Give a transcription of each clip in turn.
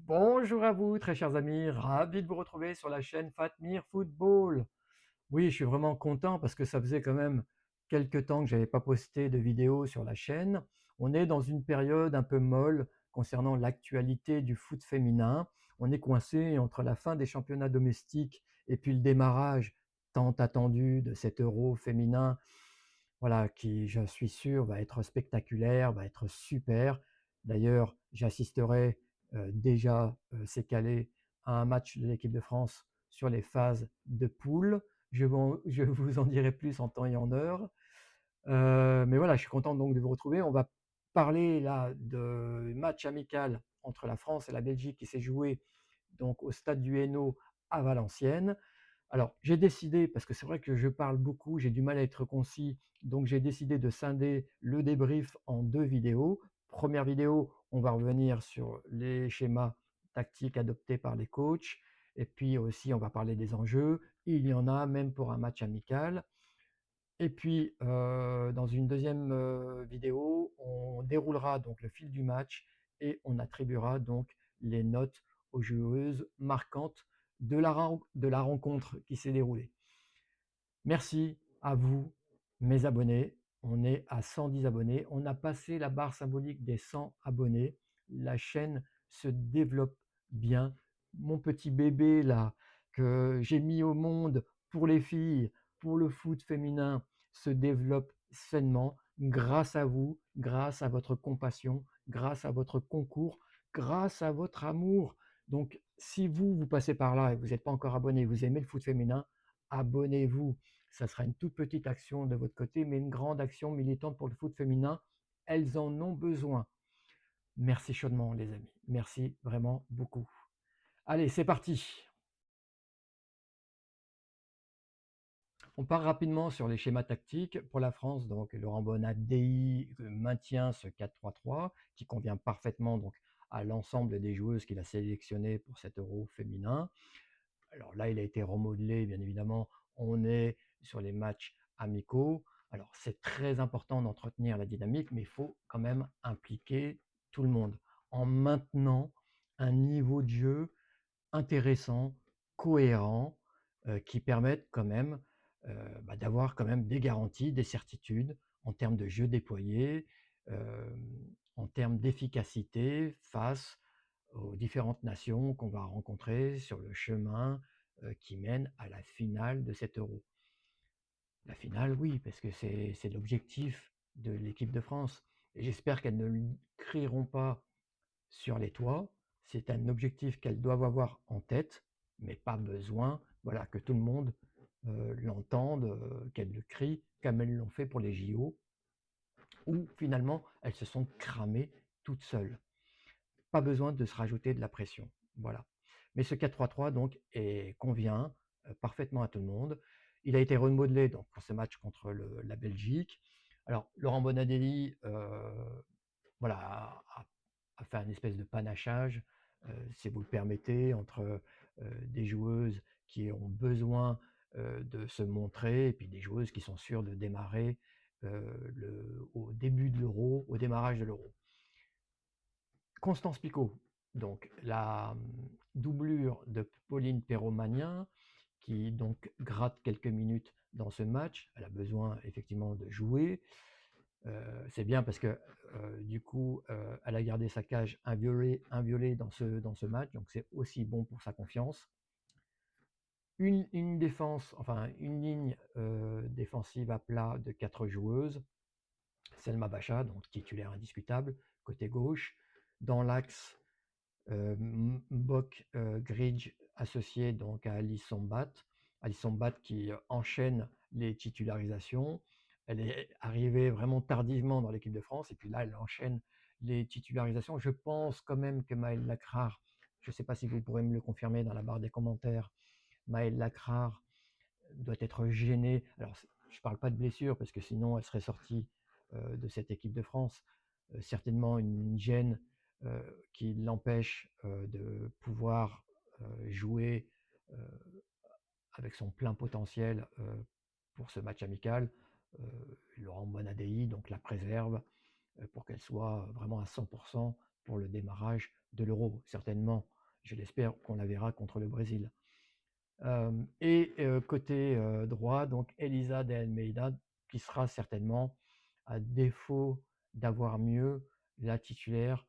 Bonjour à vous, très chers amis, ravi de vous retrouver sur la chaîne Fatmir Football. Oui, je suis vraiment content parce que ça faisait quand même quelques temps que j'avais pas posté de vidéo sur la chaîne. On est dans une période un peu molle concernant l'actualité du foot féminin. On est coincé entre la fin des championnats domestiques et puis le démarrage tant attendu de cet Euro féminin, voilà, qui, je suis sûr, va être spectaculaire, va être super. D'ailleurs, j'assisterai déjà, c'est calé, à un match de l'équipe de France sur les phases de poule. Je vous en dirai plus en temps et en heure. Mais voilà, je suis content donc de vous retrouver. On va parler là de match amical entre la France et la Belgique qui s'est joué donc au stade du Hainaut à Valenciennes. Alors, j'ai décidé, parce que c'est vrai que je parle beaucoup, j'ai du mal à être concis, donc j'ai décidé de scinder le débrief en 2 vidéos. Première vidéo, on va revenir sur les schémas tactiques adoptés par les coachs et puis aussi on va parler des enjeux. Il y en a même pour un match amical. Et puis, dans une deuxième vidéo, on déroulera donc le fil du match et on attribuera donc les notes aux joueuses marquantes de la rencontre qui s'est déroulée. Merci à vous, mes abonnés. On est à 110 abonnés. On a passé la barre symbolique des 100 abonnés. La chaîne se développe bien. Mon petit bébé là, que j'ai mis au monde pour les filles, pour le foot féminin, se développe sainement grâce à vous, grâce à votre compassion, grâce à votre concours, grâce à votre amour. Donc, si vous passez par là et vous n'êtes pas encore abonné, vous aimez le foot féminin, abonnez-vous. Ça sera une toute petite action de votre côté, mais une grande action militante pour le foot féminin. Elles en ont besoin. Merci chaudement, les amis. Merci vraiment beaucoup. Allez, c'est parti. On part rapidement sur les schémas tactiques. Pour la France, donc Laurent Bonadei maintient ce 4-3-3 qui convient parfaitement donc à l'ensemble des joueuses qu'il a sélectionnées pour cet Euro féminin. Alors là, il a été remodelé, bien évidemment. On est sur les matchs amicaux. Alors, c'est très important d'entretenir la dynamique, mais il faut quand même impliquer tout le monde en maintenant un niveau de jeu intéressant, cohérent, qui permette quand même d'avoir quand même des garanties, des certitudes en termes de jeu déployé, en termes d'efficacité face aux différentes nations qu'on va rencontrer sur le chemin qui mène à la finale de cet Euro. La finale, oui, parce que c'est l'objectif de l'équipe de France. Et j'espère qu'elles ne le crieront pas sur les toits. C'est un objectif qu'elles doivent avoir en tête, mais pas besoin, voilà, que tout le monde l'entende, qu'elles le crient, comme elles l'ont fait pour les JO, où finalement elles se sont cramées toutes seules. Pas besoin de se rajouter de la pression. Voilà. Mais ce 4-3-3 donc convient parfaitement à tout le monde. Il a été remodelé donc pour ce match contre la Belgique. Alors Laurent Bonadelli, voilà, a fait un espèce de panachage, si vous le permettez, entre des joueuses qui ont besoin de se montrer et puis des joueuses qui sont sûres de démarrer au début de l'Euro, au démarrage de l'Euro. Constance Picot, donc la doublure de Pauline Perrot-Magnin, qui donc gratte quelques minutes dans ce match. Elle a besoin effectivement de jouer. C'est bien parce que du coup, elle a gardé sa cage inviolée dans ce match, donc c'est aussi bon pour sa confiance. Une défense, enfin une ligne défensive à plat de 4 joueuses. Selma Bacha, donc titulaire indiscutable, côté gauche. Dans l'axe, Mbok Gridge associé donc à Alice Sombat. Alice Sombat qui enchaîne les titularisations. Elle est arrivée vraiment tardivement dans l'équipe de France et puis là, elle enchaîne les titularisations. Je pense quand même que Maëlle Lacrar, je ne sais pas si vous pourrez me le confirmer dans la barre des commentaires, Maëlle Lacrar doit être gênée. Alors, je ne parle pas de blessure parce que sinon elle serait sortie de cette équipe de France. Certainement une gêne qui l'empêche de pouvoir jouer avec son plein potentiel pour ce match amical. Laurent Bonadei donc la préserve pour qu'elle soit vraiment à 100% pour le démarrage de l'Euro. Certainement, je l'espère qu'on la verra contre le Brésil. Côté droit, donc Elisa de Almeida, qui sera certainement, à défaut d'avoir mieux, la titulaire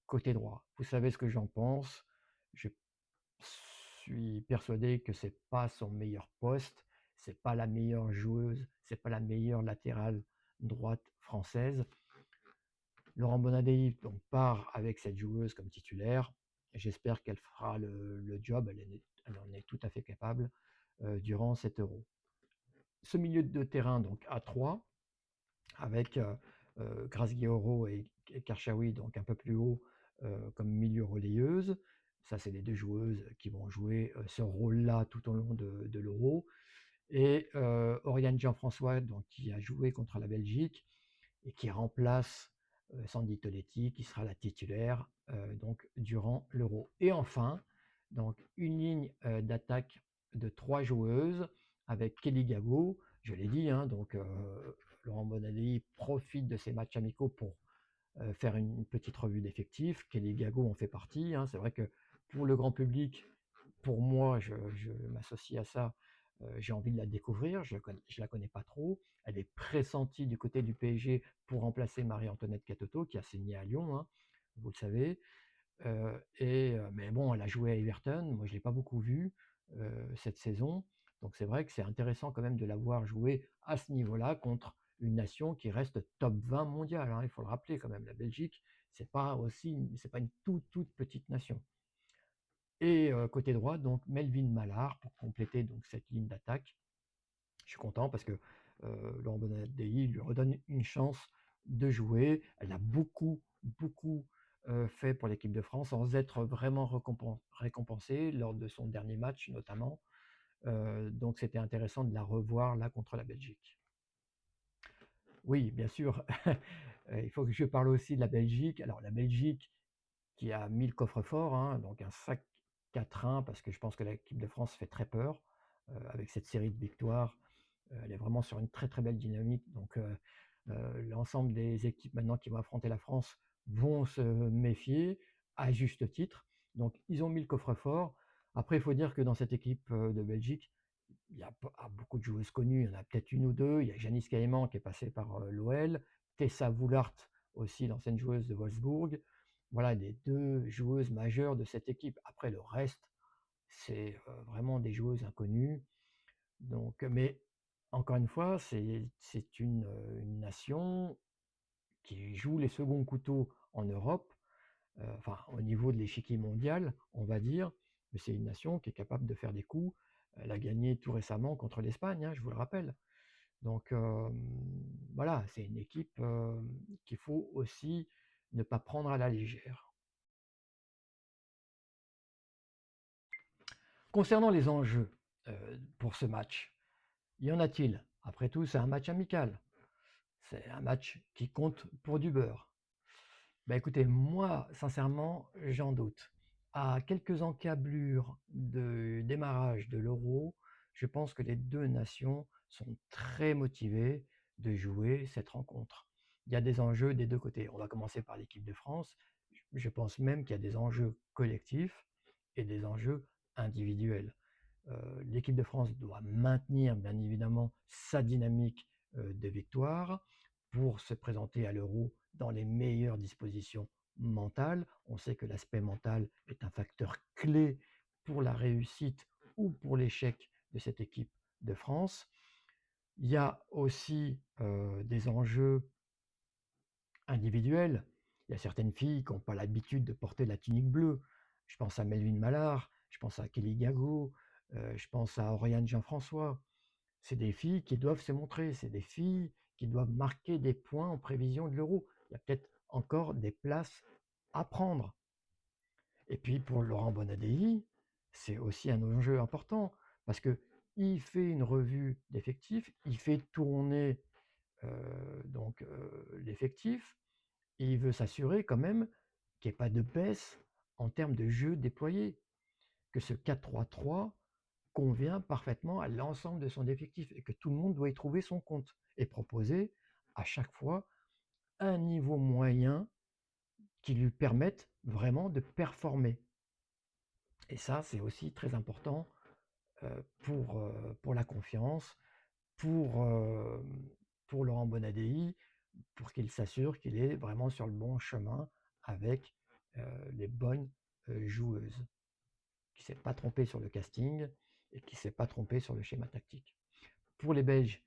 côté droit. Vous savez ce que j'en pense. Je suis persuadé que c'est pas son meilleur poste, c'est pas la meilleure joueuse, c'est pas la meilleure latérale droite française. Laurent Bonadei donc part avec cette joueuse comme titulaire. J'espère qu'elle fera le job, elle en est tout à fait capable durant cet Euro. Ce milieu de terrain donc à 3 avec Graziero et Karchaoui donc un peu plus haut comme milieu relayeuse. Ça, c'est les deux joueuses qui vont jouer ce rôle-là tout au long de l'Euro. Et Oriane Jean-François, donc, qui a joué contre la Belgique et qui remplace Sandy Toletti, qui sera la titulaire donc, durant l'Euro. Et enfin, donc, une ligne d'attaque de 3 joueuses avec Kelly Gago. Je l'ai dit, hein, donc Laurent Bonadei profite de ces matchs amicaux pour faire une petite revue d'effectifs. Kelly Gago en fait partie. Hein. C'est vrai que pour le grand public, pour moi, je m'associe à ça. J'ai envie de la découvrir. Je la connais pas trop. Elle est pressentie du côté du PSG pour remplacer Marie-Antoinette Katoto, qui a signé à Lyon, hein, vous le savez. Mais bon, elle a joué à Everton. Moi, je l'ai pas beaucoup vue cette saison. Donc c'est vrai que c'est intéressant quand même de la voir jouer à ce niveau-là contre une nation qui reste top 20 mondiale. Hein, il faut le rappeler quand même. La Belgique, c'est pas une toute petite nation. Et côté droit, donc Melvin Mallard pour compléter donc cette ligne d'attaque. Je suis content parce que Laurent Bonadei lui redonne une chance de jouer. Elle a beaucoup fait pour l'équipe de France sans être vraiment récompensée lors de son dernier match notamment. Donc c'était intéressant de la revoir là contre la Belgique. Oui, bien sûr, il faut que je parle aussi de la Belgique. Alors la Belgique qui a mis le coffre-fort, hein, donc un sac 4-1 parce que je pense que l'équipe de France fait très peur avec cette série de victoires. Elle est vraiment sur une très très belle dynamique. Donc l'ensemble des équipes maintenant qui vont affronter la France vont se méfier à juste titre. Donc ils ont mis le coffre-fort. Après, il faut dire que dans cette équipe de Belgique, il y a beaucoup de joueuses connues. Il y en a peut-être une ou deux. Il y a Janice Caïman qui est passée par l'OL, Tessa Woulart aussi, l'ancienne joueuse de Wolfsburg. Voilà, les deux joueuses majeures de cette équipe. Après, le reste, c'est vraiment des joueuses inconnues. Donc, mais encore une fois, c'est une nation qui joue les seconds couteaux en Europe, enfin au niveau de l'échiquier mondial, on va dire, mais c'est une nation qui est capable de faire des coups. Elle a gagné tout récemment contre l'Espagne, hein, je vous le rappelle. Donc voilà, c'est une équipe qu'il faut aussi ne pas prendre à la légère. Concernant les enjeux pour ce match, y en a-t-il? Après tout, c'est un match amical. C'est un match qui compte pour du beurre. Bah écoutez, moi, sincèrement, j'en doute. À quelques encablures de démarrage de l'Euro, je pense que les deux nations sont très motivées de jouer cette rencontre. Il y a des enjeux des deux côtés. On va commencer par l'équipe de France. Je pense même qu'il y a des enjeux collectifs et des enjeux individuels. L'équipe de France doit maintenir, bien évidemment, sa dynamique de victoire pour se présenter à l'Euro dans les meilleures dispositions mentales. On sait que l'aspect mental est un facteur clé pour la réussite ou pour l'échec de cette équipe de France. Il y a aussi des enjeux individuels. Il y a certaines filles qui n'ont pas l'habitude de porter la tunique bleue. Je pense à Melvin Mallard, je pense à Kelly Gago, je pense à Oriane Jean-François. C'est des filles qui doivent se montrer, c'est des filles qui doivent marquer des points en prévision de l'Euro. Il y a peut-être encore des places à prendre. Et puis pour Laurent Bonadei, c'est aussi un enjeu important parce que il fait une revue d'effectifs, il fait tourner l'effectif et il veut s'assurer quand même qu'il n'y ait pas de baisse en termes de jeu déployé, que ce 4-3-3 convient parfaitement à l'ensemble de son effectif et que tout le monde doit y trouver son compte et proposer à chaque fois un niveau moyen qui lui permettent vraiment de performer. Et ça, c'est aussi très important pour la confiance, pour, euh, pour Laurent Bonadei, pour qu'il s'assure qu'il est vraiment sur le bon chemin avec les bonnes joueuses, qui ne s'est pas trompé sur le casting et qui ne s'est pas trompé sur le schéma tactique. Pour les Belges,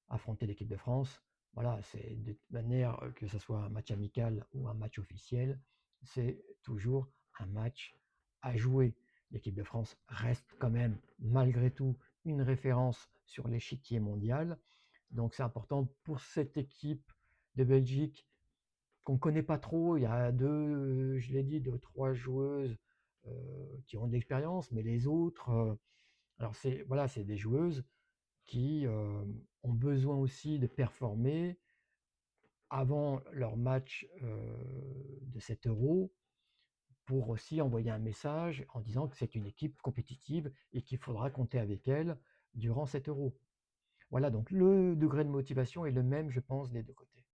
affronter l'équipe de France, voilà, c'est de toute manière, que ce soit un match amical ou un match officiel, c'est toujours un match à jouer. L'équipe de France reste quand même, malgré tout, une référence sur l'échiquier mondial. Donc c'est important pour cette équipe de Belgique qu'on ne connaît pas trop. Il y a deux, je l'ai dit, deux, trois joueuses qui ont de l'expérience, mais les autres, alors c'est voilà, c'est des joueuses qui ont besoin aussi de performer avant leur match de cet euro pour aussi envoyer un message en disant que c'est une équipe compétitive et qu'il faudra compter avec elle durant cet euro. Voilà, donc le degré de motivation est le même, je pense, des deux côtés.